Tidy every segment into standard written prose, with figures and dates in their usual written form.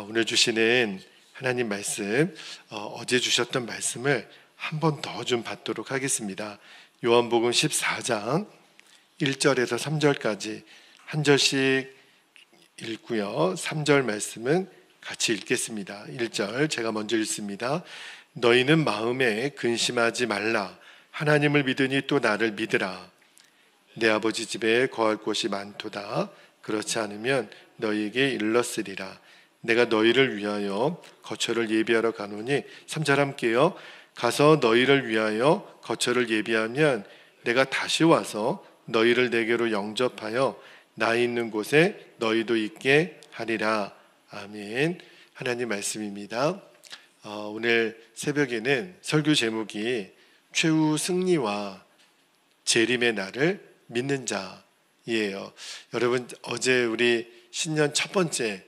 오늘 주시는 하나님 말씀, 어제 주셨던 말씀을 한 번 더 좀 받도록 하겠습니다. 요한복음 14장 1절에서 3절까지 한 절씩 읽고요. 3절 말씀은 같이 읽겠습니다. 1절 제가 먼저 읽습니다. 너희는 마음에 근심하지 말라. 하나님을 믿으니 또 나를 믿으라. 내 아버지 집에 거할 곳이 많도다. 그렇지 않으면 너희에게 일렀으리라. 내가 너희를 위하여 거처를 예비하러 가노니 3절 함께요. 가서 너희를 위하여 거처를 예비하면 내가 다시 와서 너희를 내게로 영접하여 나 있는 곳에 너희도 있게 하리라. 아멘. 하나님 말씀입니다. 오늘 새벽에는 설교 제목이 최후 승리와 재림의 날을 믿는 자예요. 여러분, 어제 우리 신년 첫 번째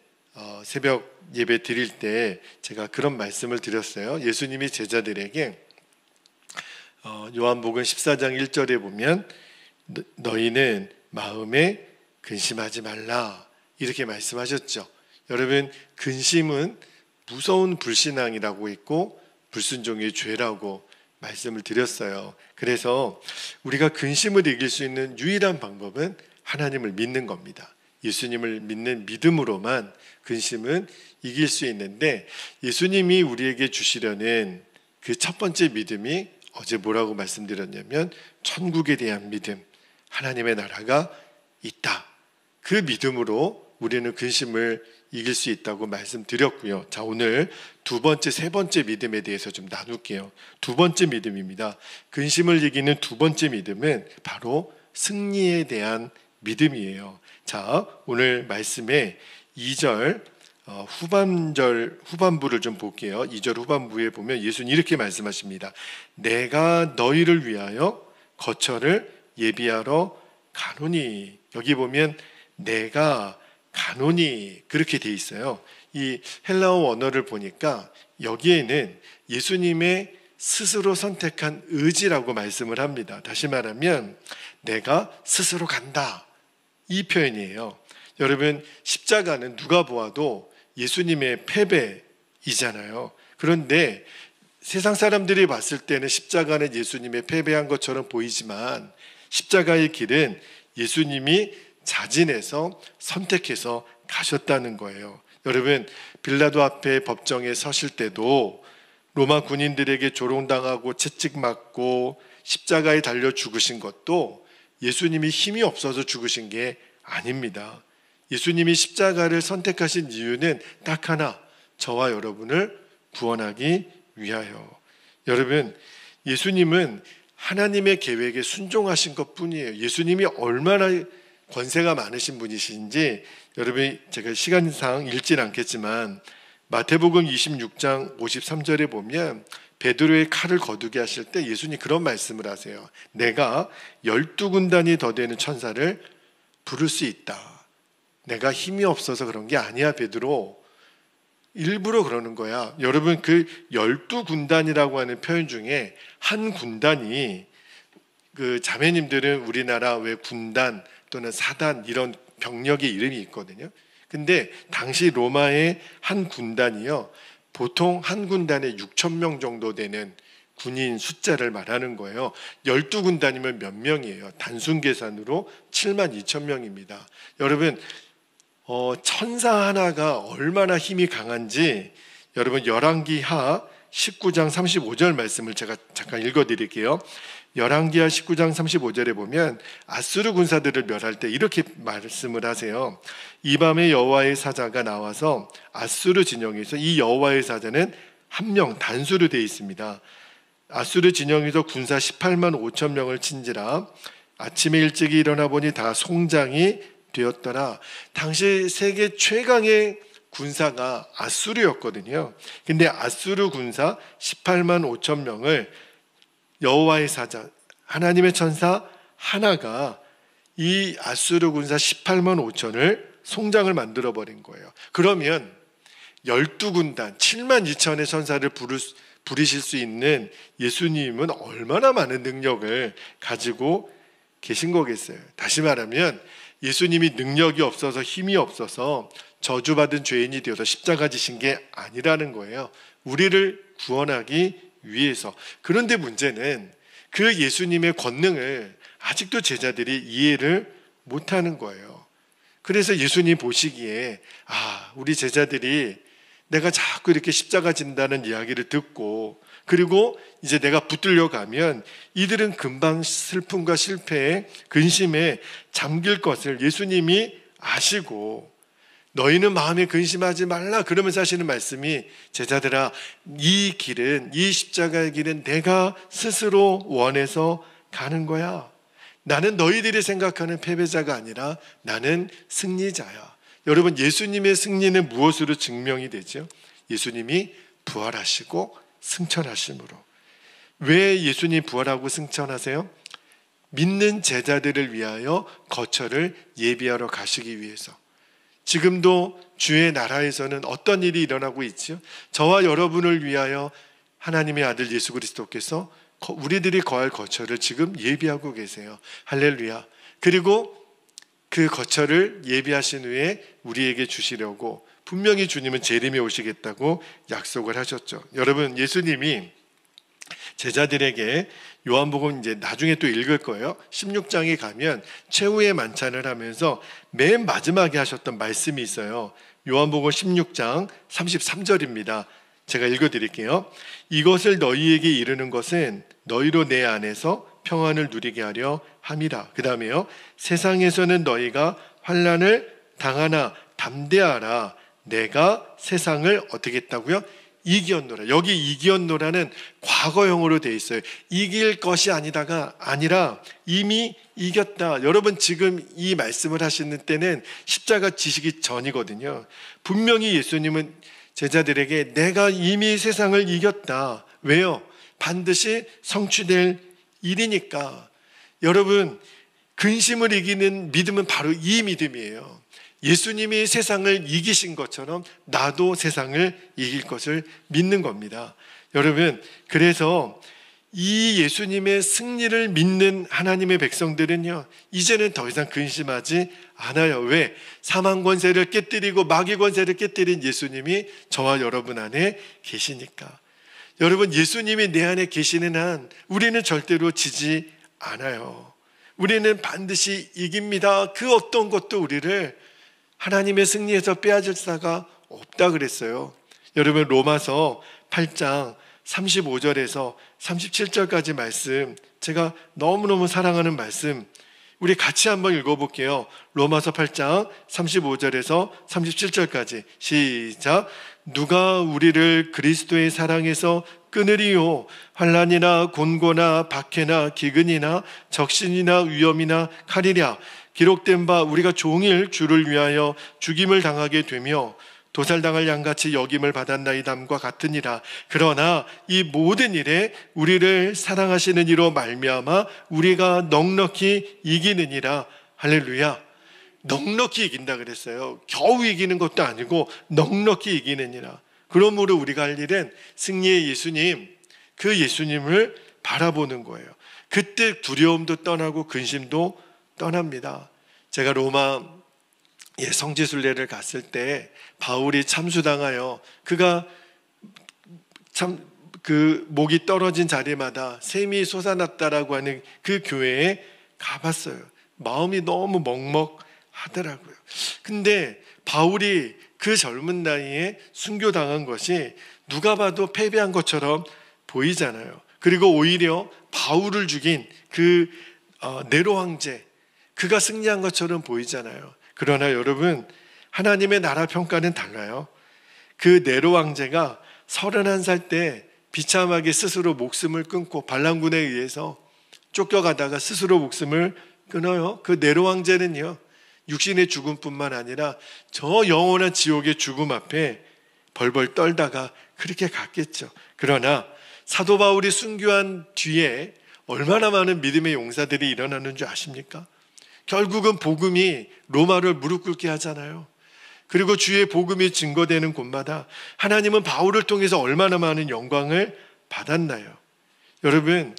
새벽 예배 드릴 때 제가 그런 말씀을 드렸어요. 예수님이 제자들에게 요한복음 14장 1절에 보면 너희는 마음에 근심하지 말라 이렇게 말씀하셨죠. 여러분, 근심은 무서운 불신앙이라고 했고 불순종의 죄라고 말씀을 드렸어요. 그래서 우리가 근심을 이길 수 있는 유일한 방법은 하나님을 믿는 겁니다. 예수님을 믿는 믿음으로만 근심은 이길 수 있는데, 예수님이 우리에게 주시려는 그 첫 번째 믿음이 어제 뭐라고 말씀드렸냐면 천국에 대한 믿음, 하나님의 나라가 있다. 그 믿음으로 우리는 근심을 이길 수 있다고 말씀드렸고요. 자, 오늘 두 번째, 세 번째 믿음에 대해서 좀 나눌게요. 두 번째 믿음입니다. 근심을 이기는 두 번째 믿음은 바로 승리에 대한 믿음이에요. 자, 오늘 말씀에 2절 후반부를 좀 볼게요. 2절 후반부에 보면 예수님 이렇게 말씀하십니다. 내가 너희를 위하여 거처를 예비하러 가노니. 여기 보면 내가 가노니 그렇게 돼 있어요. 이 헬라어 원어를 보니까 여기에는 예수님의 스스로 선택한 의지라고 말씀을 합니다. 다시 말하면 내가 스스로 간다, 이 표현이에요. 여러분, 십자가는 누가 보아도 예수님의 패배이잖아요. 그런데 세상 사람들이 봤을 때는 십자가는 예수님의 패배한 것처럼 보이지만 십자가의 길은 예수님이 자진해서 선택해서 가셨다는 거예요. 여러분, 빌라도 앞에 법정에 서실 때도 로마 군인들에게 조롱당하고 채찍맞고 십자가에 달려 죽으신 것도 예수님이 힘이 없어서 죽으신 게 아닙니다. 예수님이 십자가를 선택하신 이유는 딱 하나, 저와 여러분을 구원하기 위하여. 여러분, 예수님은 하나님의 계획에 순종하신 것뿐이에요. 예수님이 얼마나 권세가 많으신 분이신지 여러분, 제가 시간상 읽진 않겠지만 마태복음 26장 53절에 보면 베드로의 칼을 거두게 하실 때 예수님이 그런 말씀을 하세요. 내가 12군단이 더 되는 천사를 부를 수 있다. 내가 힘이 없어서 그런 게 아니야, 베드로. 일부러 그러는 거야. 여러분, 그 12군단이라고 하는 표현 중에 한 군단이, 그 자매님들은 우리나라 왜 군단 또는 사단 이런 병력의 이름이 있거든요. 근데 당시 로마의 한 군단이요, 보통 한 군단에 6,000명 정도 되는 군인 숫자를 말하는 거예요. 12군단이면 몇 명이에요? 단순 계산으로 72,000명입니다. 여러분, 천사 하나가 얼마나 힘이 강한지 여러분, 열왕기하 19장 35절 말씀을 제가 잠깐 읽어드릴게요. 열왕기하 19장 35절에 보면 아수르 군사들을 멸할 때 이렇게 말씀을 하세요. 이 밤에 여호와의 사자가 나와서 아수르 진영에서, 이 여호와의 사자는 한 명 단수로 되어 있습니다. 아수르 진영에서 군사 18만 5천 명을 친지라. 아침에 일찍이 일어나 보니 다 송장이 되었더라. 당시 세계 최강의 군사가 아수르였거든요. 근데 아수르 군사 18만 5천 명을 여호와의 사자, 하나님의 천사 하나가 이 아수르 군사 18만 5천을 송장을 만들어버린 거예요. 그러면 12군단 7만 2천의 천사를 부리실 수 있는 예수님은 얼마나 많은 능력을 가지고 계신 거겠어요. 다시 말하면 예수님이 능력이 없어서 힘이 없어서 저주받은 죄인이 되어서 십자가 지신 게 아니라는 거예요. 우리를 구원하기 위해서. 그런데 문제는 그 예수님의 권능을 아직도 제자들이 이해를 못하는 거예요. 그래서 예수님 보시기에 우리 제자들이 내가 자꾸 이렇게 십자가 진다는 이야기를 듣고, 그리고 이제 내가 붙들려 가면 이들은 금방 슬픔과 실패에, 근심에 잠길 것을 예수님이 아시고, 너희는 마음에 근심하지 말라 그러면서 하시는 말씀이, 제자들아, 이 길은, 이 십자가의 길은 내가 스스로 원해서 가는 거야. 나는 너희들이 생각하는 패배자가 아니라 나는 승리자야. 여러분, 예수님의 승리는 무엇으로 증명이 되죠? 예수님이 부활하시고 승천하심으로. 왜 예수님 부활하고 승천하세요? 믿는 제자들을 위하여 거처를 예비하러 가시기 위해서. 지금도 주의 나라에서는 어떤 일이 일어나고 있죠? 저와 여러분을 위하여 하나님의 아들 예수 그리스도께서 우리들이 거할 거처를 지금 예비하고 계세요. 할렐루야. 그리고 그 거처를 예비하신 후에 우리에게 주시려고 분명히 주님은 재림에 오시겠다고 약속을 하셨죠. 여러분, 예수님이 제자들에게 요한복음 이제 나중에 또 읽을 거예요. 16장에 가면 최후의 만찬을 하면서 맨 마지막에 하셨던 말씀이 있어요. 요한복음 16장 33절입니다. 제가 읽어드릴게요. 이것을 너희에게 이르는 것은 너희로 내 안에서 평안을 누리게 하려 함이라. 그 다음에요. 세상에서는 너희가 환난을 당하나 담대하라. 내가 세상을 어떻게 했다고요? 이기었노라. 여기 이기었노라는 과거형으로 되어 있어요. 이길 것이 아니라 이미 이겼다. 여러분, 지금 이 말씀을 하시는 때는 십자가 지시기 전이거든요. 분명히 예수님은 제자들에게 내가 이미 세상을 이겼다. 왜요? 반드시 성취될 일이니까. 여러분, 근심을 이기는 믿음은 바로 이 믿음이에요. 예수님이 세상을 이기신 것처럼 나도 세상을 이길 것을 믿는 겁니다. 여러분, 그래서 이 예수님의 승리를 믿는 하나님의 백성들은요, 이제는 더 이상 근심하지 않아요. 왜? 사망 권세를 깨뜨리고 마귀 권세를 깨뜨린 예수님이 저와 여러분 안에 계시니까. 여러분, 예수님이 내 안에 계시는 한 우리는 절대로 지지 않아요. 우리는 반드시 이깁니다. 그 어떤 것도 우리를 하나님의 승리에서 빼앗을 수가 없다 그랬어요. 여러분, 로마서 8장 35절에서 37절까지 말씀, 제가 너무너무 사랑하는 말씀, 우리 같이 한번 읽어볼게요. 로마서 8장 35절에서 37절까지 시작. 누가 우리를 그리스도의 사랑에서 끊으리요? 환난이나 곤고나 박해나 기근이나 적신이나 위험이나 칼이랴. 기록된 바 우리가 종일 주를 위하여 죽임을 당하게 되며 도살당할 양같이 여김을 받았나이담과 같으니라. 그러나 이 모든 일에 우리를 사랑하시는 이로 말미암아 우리가 넉넉히 이기느니라. 할렐루야. 넉넉히 이긴다 그랬어요. 겨우 이기는 것도 아니고 넉넉히 이기느니라. 그러므로 우리가 할 일은 승리의 예수님, 그 예수님을 바라보는 거예요. 그때 두려움도 떠나고 근심도 떠납니다. 제가 로마 성지순례를 갔을 때 바울이 참수당하여 그가 참 그 목이 떨어진 자리마다 샘이 솟아났다라고 하는 그 교회에 가봤어요. 마음이 너무 먹먹하더라고요. 근데 바울이 그 젊은 나이에 순교당한 것이 누가 봐도 패배한 것처럼 보이잖아요. 그리고 오히려 바울을 죽인 그 네로 황제, 그가 승리한 것처럼 보이잖아요. 그러나 여러분, 하나님의 나라 평가는 달라요. 그 네로 황제가 31살 때 비참하게 스스로 목숨을 끊고 반란군에 의해서 쫓겨가다가 스스로 목숨을 끊어요. 그 네로 황제는요, 육신의 죽음뿐만 아니라 저 영원한 지옥의 죽음 앞에 벌벌 떨다가 그렇게 갔겠죠. 그러나 사도 바울이 순교한 뒤에 얼마나 많은 믿음의 용사들이 일어나는 줄 아십니까? 결국은 복음이 로마를 무릎 꿇게 하잖아요. 그리고 주의 복음이 증거되는 곳마다 하나님은 바울을 통해서 얼마나 많은 영광을 받았나요? 여러분,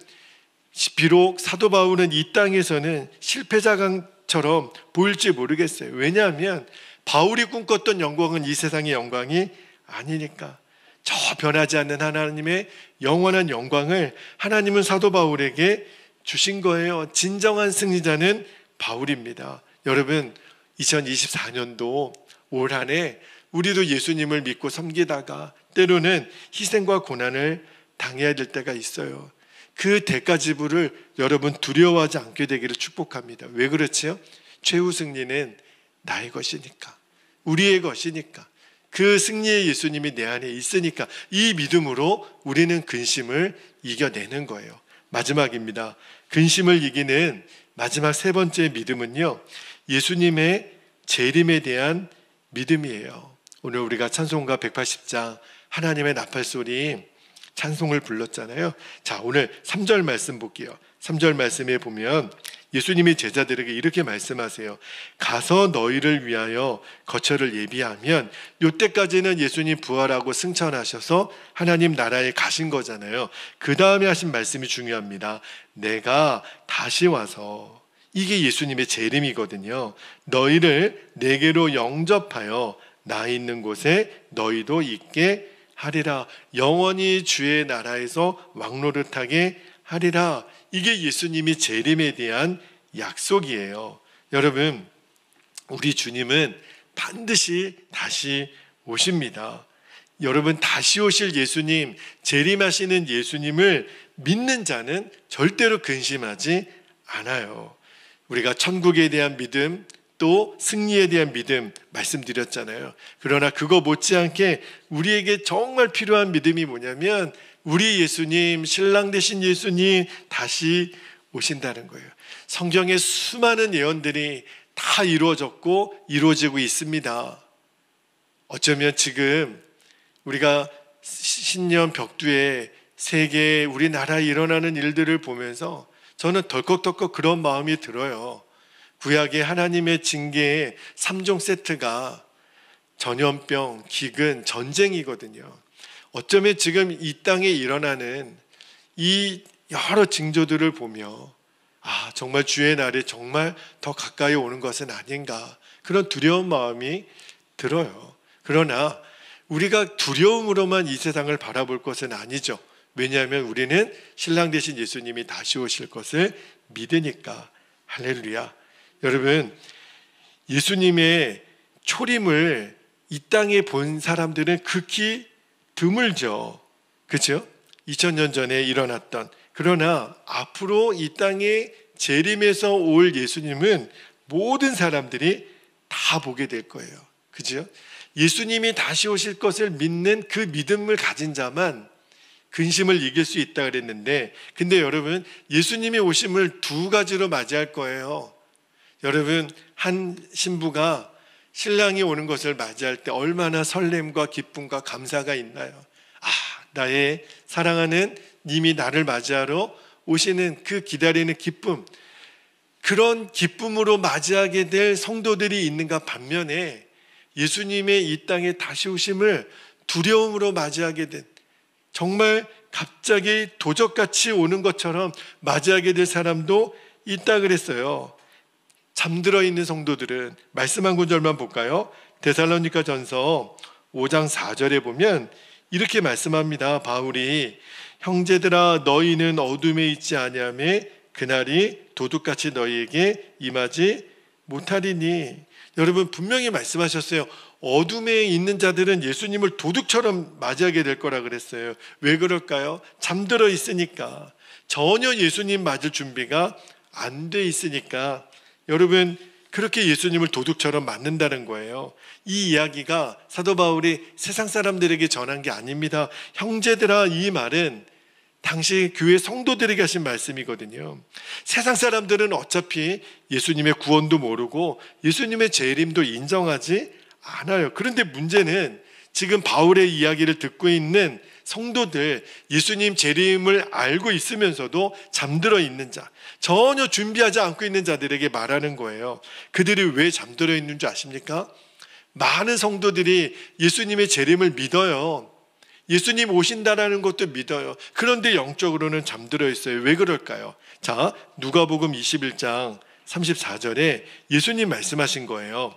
비록 사도 바울은 이 땅에서는 실패자가 것처럼 보일지 모르겠어요. 왜냐하면 바울이 꿈꿨던 영광은 이 세상의 영광이 아니니까. 저 변하지 않는 하나님의 영원한 영광을 하나님은 사도 바울에게 주신 거예요. 진정한 승리자는 바울입니다. 여러분, 2024년도 올 한 해 우리도 예수님을 믿고 섬기다가 때로는 희생과 고난을 당해야 될 때가 있어요. 그 대가 지불을 여러분 두려워하지 않게 되기를 축복합니다. 왜 그렇지요? 최후 승리는 나의 것이니까, 우리의 것이니까, 그 승리의 예수님이 내 안에 있으니까 이 믿음으로 우리는 근심을 이겨내는 거예요. 마지막입니다. 근심을 이기는 마지막 세 번째 믿음은요, 예수님의 재림에 대한 믿음이에요. 오늘 우리가 찬송가 180장 하나님의 나팔소리 찬송을 불렀잖아요. 자, 오늘 3절 말씀 볼게요. 3절 말씀에 보면 예수님이 제자들에게 이렇게 말씀하세요. 가서 너희를 위하여 거처를 예비하면, 이때까지는 예수님 부활하고 승천하셔서 하나님 나라에 가신 거잖아요. 그 다음에 하신 말씀이 중요합니다. 내가 다시 와서, 이게 예수님의 재림이거든요. 너희를 내게로 영접하여 나 있는 곳에 너희도 있게 하리라. 영원히 주의 나라에서 왕노릇하게 하리라. 이게 예수님이 재림에 대한 약속이에요. 여러분, 우리 주님은 반드시 다시 오십니다. 여러분, 다시 오실 예수님, 재림하시는 예수님을 믿는 자는 절대로 근심하지 않아요. 우리가 천국에 대한 믿음, 또 승리에 대한 믿음 말씀드렸잖아요. 그러나 그거 못지않게 우리에게 정말 필요한 믿음이 뭐냐면, 우리 예수님, 신랑 되신 예수님 다시 오신다는 거예요. 성경의 수많은 예언들이 다 이루어졌고 이루어지고 있습니다. 어쩌면 지금 우리가 신년 벽두에 세계에 우리나라에 일어나는 일들을 보면서 저는 덜컥덜컥 그런 마음이 들어요. 구약의 하나님의 징계의 3종 세트가 전염병, 기근, 전쟁이거든요. 어쩌면 지금 이 땅에 일어나는 이 여러 징조들을 보며 정말 주의 날이 정말 더 가까이 오는 것은 아닌가, 그런 두려운 마음이 들어요. 그러나 우리가 두려움으로만 이 세상을 바라볼 것은 아니죠. 왜냐하면 우리는 신랑 되신 예수님이 다시 오실 것을 믿으니까. 할렐루야. 여러분, 예수님의 초림을 이 땅에 본 사람들은 극히 드물죠. 그렇죠? 2000년 전에 일어났던, 그러나 앞으로 이 땅에 재림에서 올 예수님은 모든 사람들이 다 보게 될 거예요. 그죠? 예수님이 다시 오실 것을 믿는 그 믿음을 가진 자만 근심을 이길 수 있다 그랬는데, 근데 여러분, 예수님이 오심을 두 가지로 맞이할 거예요. 여러분, 한 신부가 신랑이 오는 것을 맞이할 때 얼마나 설렘과 기쁨과 감사가 있나요? 나의 사랑하는 님이 나를 맞이하러 오시는 그 기다리는 기쁨, 그런 기쁨으로 맞이하게 될 성도들이 있는가 반면에, 예수님의 이 땅에 다시 오심을 두려움으로 맞이하게 된, 정말 갑자기 도적같이 오는 것처럼 맞이하게 될 사람도 있다 그랬어요. 잠들어 있는 성도들은, 말씀 한 구절만 볼까요? 데살로니가 전서 5장 4절에 보면 이렇게 말씀합니다. 바울이, 형제들아 너희는 어둠에 있지 아니하며 그날이 도둑같이 너희에게 임하지 못하리니. 여러분, 분명히 말씀하셨어요. 어둠에 있는 자들은 예수님을 도둑처럼 맞이하게 될 거라 그랬어요. 왜 그럴까요? 잠들어 있으니까, 전혀 예수님 맞을 준비가 안 돼 있으니까. 여러분, 그렇게 예수님을 도둑처럼 맞는다는 거예요. 이 이야기가 사도 바울이 세상 사람들에게 전한 게 아닙니다. 형제들아, 이 말은 당시 교회 성도들에게 하신 말씀이거든요. 세상 사람들은 어차피 예수님의 구원도 모르고 예수님의 재림도 인정하지 않아요. 그런데 문제는 지금 바울의 이야기를 듣고 있는 성도들, 예수님 재림을 알고 있으면서도 잠들어 있는 자, 전혀 준비하지 않고 있는 자들에게 말하는 거예요. 그들이 왜 잠들어 있는 줄 아십니까? 많은 성도들이 예수님의 재림을 믿어요. 예수님 오신다라는 것도 믿어요. 그런데 영적으로는 잠들어 있어요. 왜 그럴까요? 자, 누가복음 21장 34절에 예수님 말씀하신 거예요.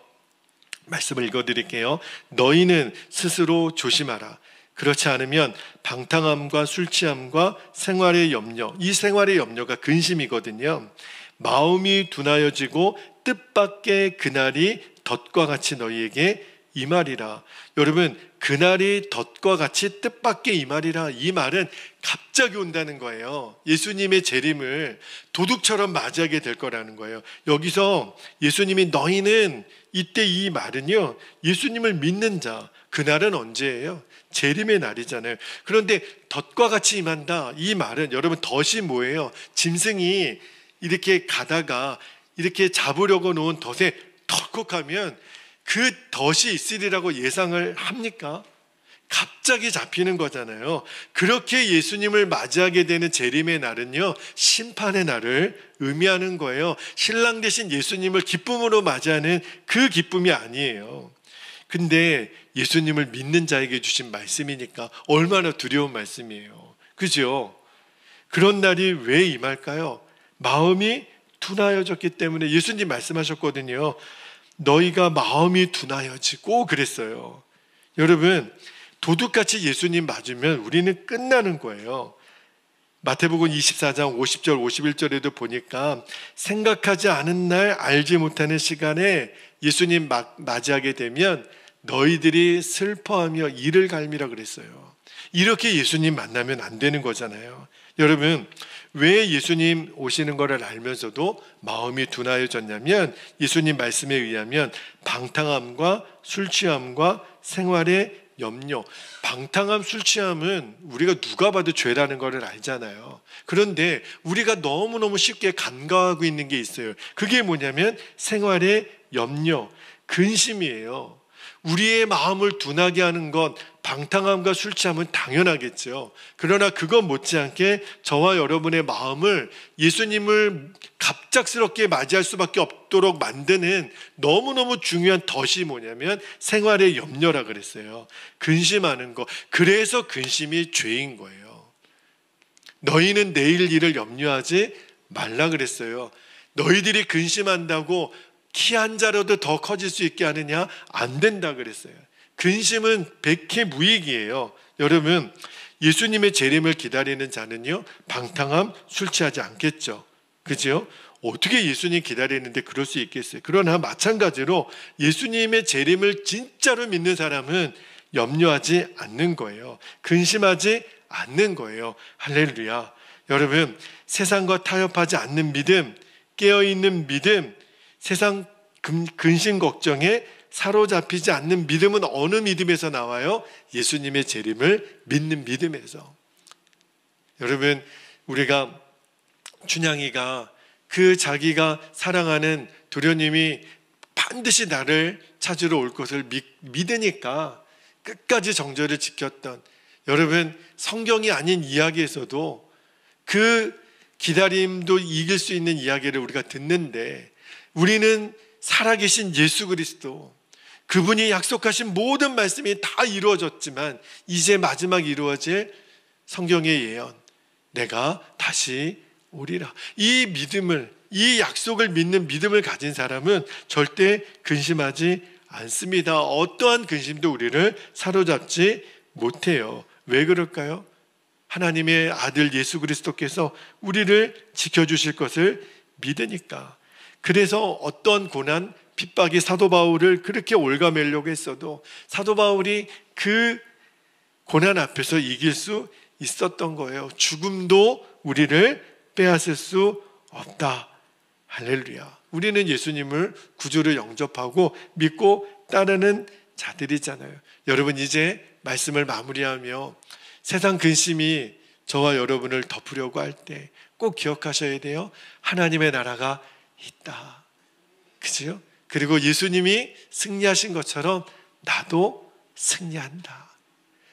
말씀을 읽어드릴게요. 너희는 스스로 조심하라. 그렇지 않으면 방탕함과 술 취함과 생활의 염려, 이 생활의 염려가 근심이거든요. 마음이 둔하여지고 뜻밖의 그날이 덫과 같이 너희에게 임하리라. 여러분, 그날이 덫과 같이 뜻밖의 임하리라, 이 말은 갑자기 온다는 거예요. 예수님의 재림을 도둑처럼 맞이하게 될 거라는 거예요. 여기서 예수님이 너희는, 이때 이 말은요, 예수님을 믿는 자, 그날은 언제예요? 재림의 날이잖아요. 그런데 덫과 같이 임한다, 이 말은, 여러분, 덫이 뭐예요? 짐승이 이렇게 가다가 이렇게 잡으려고 놓은 덫에 털컥하면 그 덫이 있으리라고 예상을 합니까? 갑자기 잡히는 거잖아요. 그렇게 예수님을 맞이하게 되는 재림의 날은요, 심판의 날을 의미하는 거예요. 신랑 되신 예수님을 기쁨으로 맞이하는 그 기쁨이 아니에요. 근데 예수님을 믿는 자에게 주신 말씀이니까 얼마나 두려운 말씀이에요. 그죠? 그런 날이 왜 임할까요? 마음이 둔하여졌기 때문에. 예수님 말씀하셨거든요. 너희가 마음이 둔하여지고 그랬어요. 여러분, 도둑같이 예수님 맞으면 우리는 끝나는 거예요. 마태복음 24장 50절 51절에도 보니까 생각하지 않은 날, 알지 못하는 시간에 예수님 맞이하게 되면 너희들이 슬퍼하며 이를 갈미라 그랬어요. 이렇게 예수님 만나면 안 되는 거잖아요. 여러분, 왜 예수님 오시는 것을 알면서도 마음이 둔하여졌냐면, 예수님 말씀에 의하면 방탕함과 술 취함과 생활의 염려. 방탕함, 술 취함은 우리가 누가 봐도 죄라는 것을 알잖아요. 그런데 우리가 너무너무 쉽게 간과하고 있는 게 있어요. 그게 뭐냐면 생활의 염려, 근심이에요. 우리의 마음을 둔하게 하는 것, 방탕함과 술 취함은 당연하겠죠. 그러나 그것 못지않게 저와 여러분의 마음을 예수님을 갑작스럽게 맞이할 수밖에 없도록 만드는 너무너무 중요한 덫이 뭐냐면 생활의 염려라 그랬어요. 근심하는 것. 그래서 근심이 죄인 거예요. 너희는 내일 일을 염려하지 말라 그랬어요. 너희들이 근심한다고 키 한 자라도 더 커질 수 있게 하느냐? 안 된다 그랬어요. 근심은 백해무익이에요. 여러분, 예수님의 재림을 기다리는 자는요, 방탕함, 술 취하지 않겠죠. 그죠? 어떻게 예수님 기다리는데 그럴 수 있겠어요? 그러나 마찬가지로 예수님의 재림을 진짜로 믿는 사람은 염려하지 않는 거예요. 근심하지 않는 거예요. 할렐루야. 여러분, 세상과 타협하지 않는 믿음, 깨어있는 믿음, 세상 근심 걱정에 사로잡히지 않는 믿음은 어느 믿음에서 나와요? 예수님의 재림을 믿는 믿음에서. 여러분, 우리가 춘향이가 그 자기가 사랑하는 도련님이 반드시 나를 찾으러 올 것을 믿으니까 끝까지 정절을 지켰던, 여러분, 성경이 아닌 이야기에서도 그 기다림도 이길 수 있는 이야기를 우리가 듣는데, 우리는 살아계신 예수 그리스도, 그분이 약속하신 모든 말씀이 다 이루어졌지만 이제 마지막 이루어질 성경의 예언, 내가 다시 오리라, 이 믿음을, 이 약속을 믿는 믿음을 가진 사람은 절대 근심하지 않습니다. 어떠한 근심도 우리를 사로잡지 못해요. 왜 그럴까요? 하나님의 아들 예수 그리스도께서 우리를 지켜주실 것을 믿으니까. 그래서 어떤 고난, 핍박이 사도 바울을 그렇게 올가매려고 했어도 사도 바울이 그 고난 앞에서 이길 수 있었던 거예요. 죽음도 우리를 빼앗을 수 없다. 할렐루야. 우리는 예수님을 구주로 영접하고 믿고 따르는 자들이잖아요. 여러분, 이제 말씀을 마무리하며 세상 근심이 저와 여러분을 덮으려고 할 때 꼭 기억하셔야 돼요. 하나님의 나라가 있다. 그죠? 그리고 예수님이 승리하신 것처럼 나도 승리한다.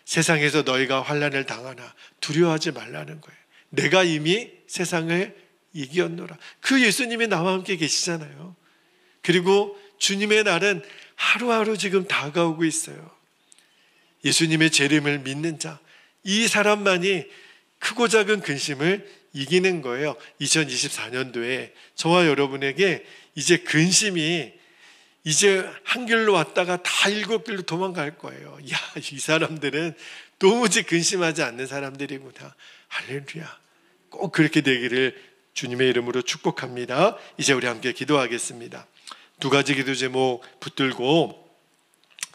세상에서 너희가 환난을 당하나 두려워하지 말라는 거예요. 내가 이미 세상을 이겼노라. 그 예수님이 나와 함께 계시잖아요. 그리고 주님의 날은 하루하루 지금 다가오고 있어요. 예수님의 재림을 믿는 자, 이 사람만이 크고 작은 근심을 이기는 거예요. 2024년도에 저와 여러분에게 이제 근심이 이제 한 길로 왔다가 다 7길로 도망갈 거예요. 야, 이 사람들은 도무지 근심하지 않는 사람들이구나. 할렐루야. 꼭 그렇게 되기를 주님의 이름으로 축복합니다. 이제 우리 함께 기도하겠습니다. 2가지 기도 제목 붙들고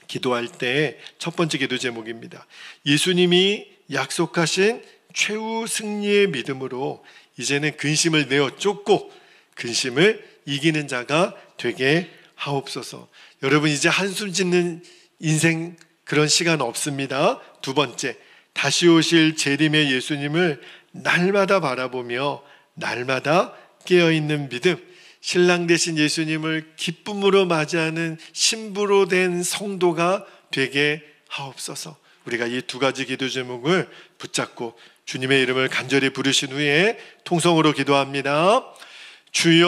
기도할 때 첫 번째 기도 제목입니다. 예수님이 약속하신 최후 승리의 믿음으로 이제는 근심을 내어 쫓고 근심을 이기는 자가 되게 하옵소서. 여러분, 이제 한숨 짓는 인생 그런 시간 없습니다. 2번째, 다시 오실 재림의 예수님을 날마다 바라보며 날마다 깨어있는 믿음, 신랑 되신 예수님을 기쁨으로 맞이하는 신부로 된 성도가 되게 하옵소서. 우리가 이 2가지 기도 제목을 붙잡고 주님의 이름을 간절히 부르신 후에 통성으로 기도합니다. 주여